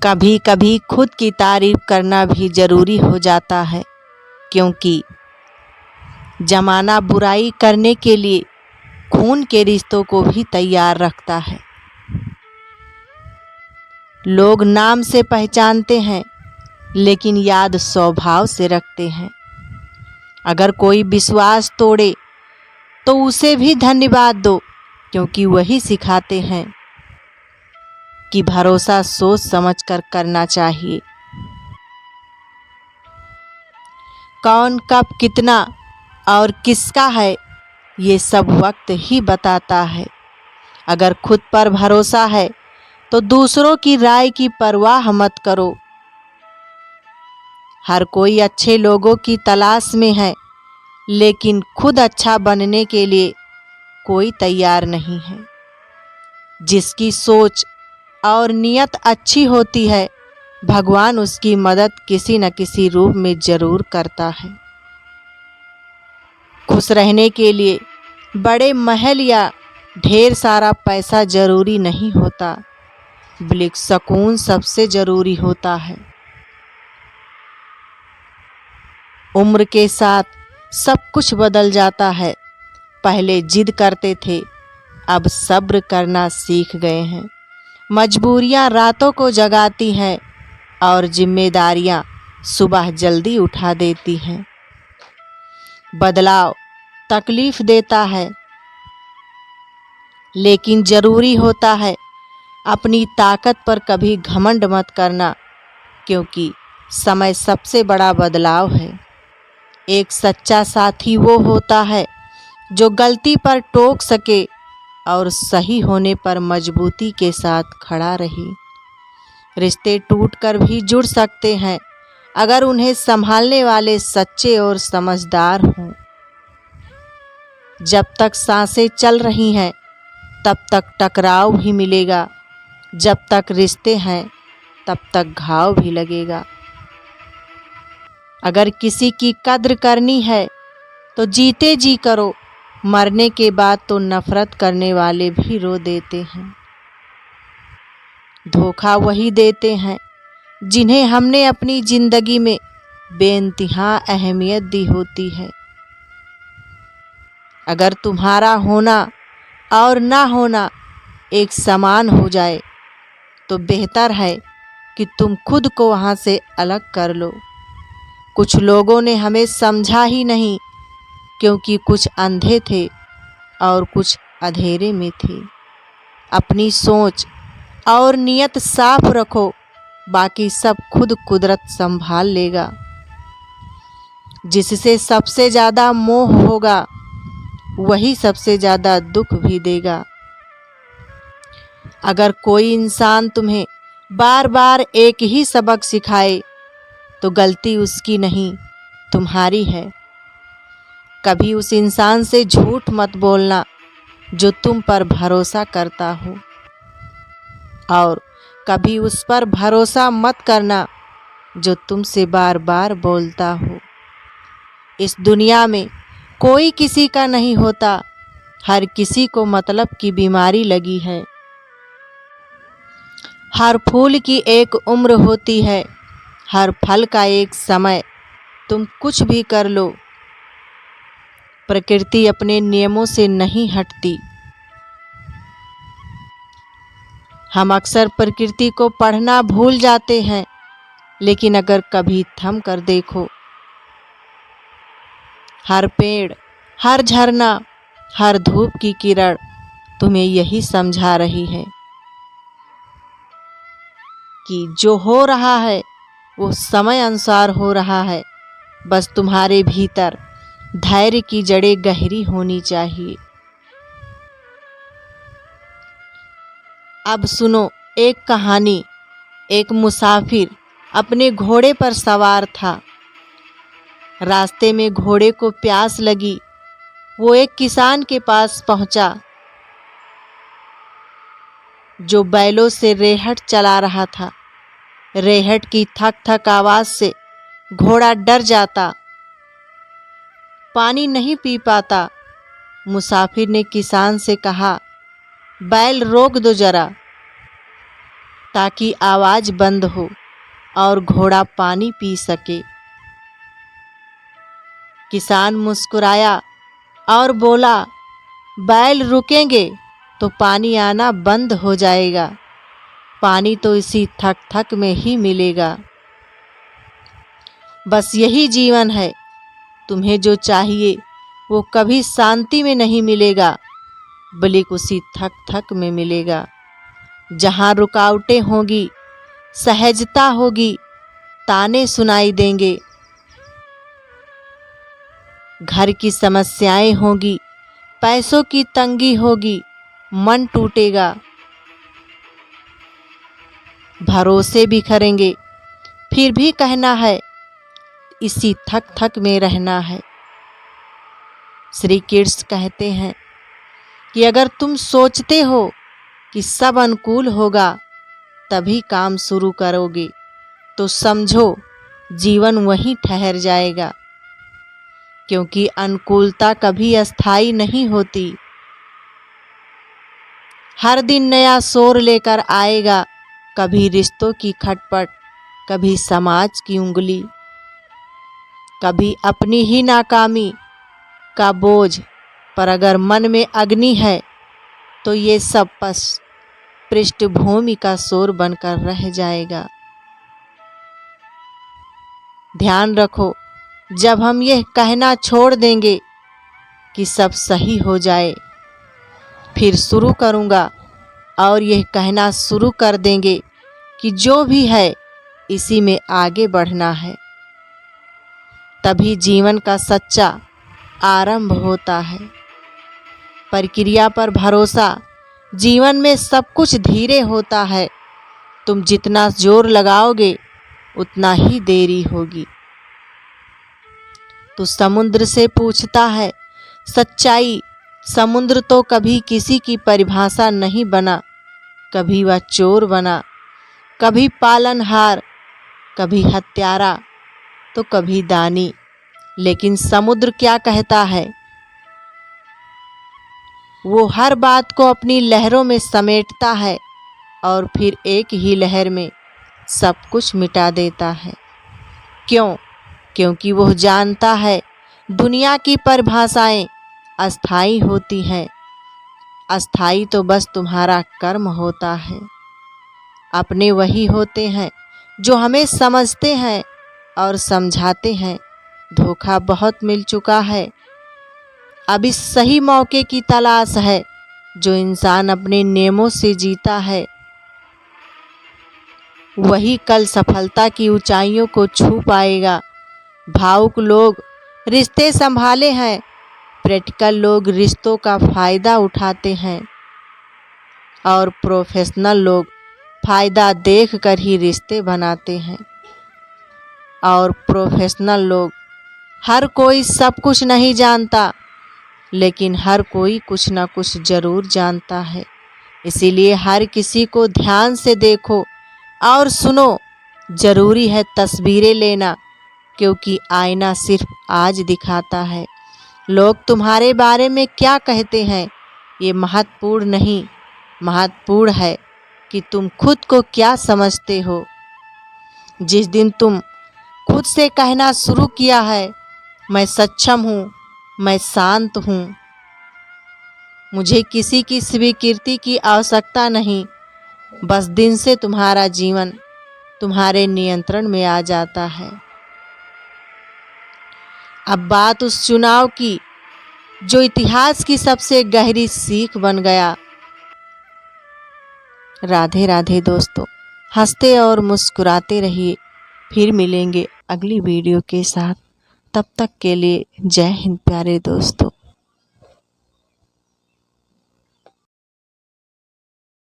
कभी कभी खुद की तारीफ करना भी ज़रूरी हो जाता है, क्योंकि ज़माना बुराई करने के लिए खून के रिश्तों को भी तैयार रखता है। लोग नाम से पहचानते हैं, लेकिन याद स्वभाव से रखते हैं। अगर कोई विश्वास तोड़े तो उसे भी धन्यवाद दो, क्योंकि वही सिखाते हैं कि भरोसा सोच समझकर करना चाहिए। कौन कब कितना और किसका है, ये सब वक्त ही बताता है। अगर खुद पर भरोसा है तो दूसरों की राय की परवाह मत करो। हर कोई अच्छे लोगों की तलाश में है, लेकिन खुद अच्छा बनने के लिए कोई तैयार नहीं है। जिसकी सोच और नियत अच्छी होती है, भगवान उसकी मदद किसी न किसी रूप में जरूर करता है। खुश रहने के लिए बड़े महल या ढेर सारा पैसा जरूरी नहीं होता, बल्कि सुकून सबसे जरूरी होता है। उम्र के साथ सब कुछ बदल जाता है। पहले जिद करते थे, अब सब्र करना सीख गए हैं। मजबूरियां रातों को जगाती हैं और जिम्मेदारियां सुबह जल्दी उठा देती हैं। बदलाव तकलीफ देता है, लेकिन जरूरी होता है। अपनी ताकत पर कभी घमंड मत करना, क्योंकि समय सबसे बड़ा बदलाव है। एक सच्चा साथी वो होता है जो गलती पर टोक सके और सही होने पर मजबूती के साथ खड़ा रहे। रिश्ते टूटकर भी जुड़ सकते हैं, अगर उन्हें संभालने वाले सच्चे और समझदार हों। जब तक सांसें चल रही हैं, तब तक टकराव भी मिलेगा। जब तक रिश्ते हैं, तब तक घाव भी लगेगा। अगर किसी की कद्र करनी है तो जीते जी करो, मरने के बाद तो नफरत करने वाले भी रो देते हैं। धोखा वही देते हैं जिन्हें हमने अपनी जिंदगी में बेइंतहा अहमियत दी होती है। अगर तुम्हारा होना और ना होना एक समान हो जाए, तो बेहतर है कि तुम खुद को वहाँ से अलग कर लो। कुछ लोगों ने हमें समझा ही नहीं, क्योंकि कुछ अंधे थे और कुछ अंधेरे में थे। अपनी सोच और नियत साफ रखो, बाकी सब खुद कुदरत संभाल लेगा। जिससे सबसे ज़्यादा मोह होगा, वही सबसे ज़्यादा दुख भी देगा। अगर कोई इंसान तुम्हें बार बार एक ही सबक सिखाए, तो गलती उसकी नहीं, तुम्हारी है। कभी उस इंसान से झूठ मत बोलना जो तुम पर भरोसा करता हो, और कभी उस पर भरोसा मत करना जो तुमसे बार बार बोलता हो। इस दुनिया में कोई किसी का नहीं होता, हर किसी को मतलब की बीमारी लगी है। हर फूल की एक उम्र होती है, हर फल का एक समय। तुम कुछ भी कर लो, प्रकृति अपने नियमों से नहीं हटती। हम अक्सर प्रकृति को पढ़ना भूल जाते हैं, लेकिन अगर कभी थम कर देखो, हर पेड़, हर झरना, हर धूप की किरण तुम्हें यही समझा रही है कि जो हो रहा है वो समय अनुसार हो रहा है। बस तुम्हारे भीतर धैर्य की जड़ें गहरी होनी चाहिए। अब सुनो एक कहानी। एक मुसाफिर अपने घोड़े पर सवार था। रास्ते में घोड़े को प्यास लगी। वो एक किसान के पास पहुंचा, जो बैलों से रेहट चला रहा था। रेहट की थक थक आवाज से घोड़ा डर जाता, पानी नहीं पी पाता। मुसाफिर ने किसान से कहा, बैल रोक दो जरा। ताकि आवाज़ बंद हो और घोड़ा पानी पी सके। किसान मुस्कुराया और बोला, बैल रुकेंगे तो पानी आना बंद हो जाएगा। पानी तो इसी थक थक में ही मिलेगा। बस यही जीवन है। तुम्हें जो चाहिए वो कभी शांति में नहीं मिलेगा, बल्कि उसी थक थक में मिलेगा। जहाँ रुकावटें होंगी, सहजता होगी, ताने सुनाई देंगे। घर की समस्याएं होंगी, पैसों की तंगी होगी, मन टूटेगा। भरोसे बिखरेंगे, फिर भी कहना है इसी थक थक में रहना है। श्री कृष्ण कहते हैं कि अगर तुम सोचते हो कि सब अनुकूल होगा तभी काम शुरू करोगे, तो समझो जीवन वहीं ठहर जाएगा। क्योंकि अनुकूलता कभी अस्थायी नहीं होती। हर दिन नया शोर लेकर आएगा, कभी रिश्तों की खटपट, कभी समाज की उंगली, कभी अपनी ही नाकामी का बोझ। पर अगर मन में अग्नि है तो ये सब बस पृष्ठभूमि का शोर बनकर रह जाएगा। ध्यान रखो, जब हम यह कहना छोड़ देंगे कि सब सही हो जाए, फिर शुरू करूँगा और यह कहना शुरू कर देंगे कि जो भी है इसी में आगे बढ़ना है, तभी जीवन का सच्चा आरंभ होता है। प्रक्रिया पर भरोसा, जीवन में सब कुछ धीरे होता है। तुम जितना जोर लगाओगे उतना ही देरी होगी। तो समुद्र से पूछता है सच्चाई। समुद्र तो कभी किसी की परिभाषा नहीं बना। कभी वह चोर बना, कभी पालनहार, कभी हत्यारा, तो कभी दानी। लेकिन समुद्र क्या कहता है? वो हर बात को अपनी लहरों में समेटता है और फिर एक ही लहर में सब कुछ मिटा देता है। क्यों? क्योंकि वह जानता है दुनिया की परिभाषाएं अस्थाई होती हैं। अस्थाई तो बस तुम्हारा कर्म होता है। अपने वही होते हैं जो हमें समझते हैं और समझाते हैं। धोखा बहुत मिल चुका है, अब इस सही मौके की तलाश है। जो इंसान अपने नियमों से जीता है वही कल सफलता की ऊंचाइयों को छू पाएगा। भावुक लोग रिश्ते संभाले हैं, प्रैक्टिकल लोग रिश्तों का फ़ायदा उठाते हैं और प्रोफेशनल लोग फ़ायदा देखकर ही रिश्ते बनाते हैं। और प्रोफेशनल लोग, हर कोई सब कुछ नहीं जानता, लेकिन हर कोई कुछ ना कुछ ज़रूर जानता है। इसीलिए हर किसी को ध्यान से देखो और सुनो। ज़रूरी है तस्वीरें लेना, क्योंकि आईना सिर्फ आज दिखाता है। लोग तुम्हारे बारे में क्या कहते हैं ये महत्वपूर्ण नहीं, महत्वपूर्ण है कि तुम खुद को क्या समझते हो। जिस दिन तुम खुद से कहना शुरू किया है मैं सक्षम हूँ, मैं शांत हूँ, मुझे किसी की स्वीकृति की आवश्यकता नहीं, बस दिन से तुम्हारा जीवन तुम्हारे नियंत्रण में आ जाता है। अब बात उस चुनाव की जो इतिहास की सबसे गहरी सीख बन गया। राधे राधे दोस्तों, हंसते और मुस्कुराते रहिए। फिर मिलेंगे अगली वीडियो के साथ। तब तक के लिए जय हिंद प्यारे दोस्तों।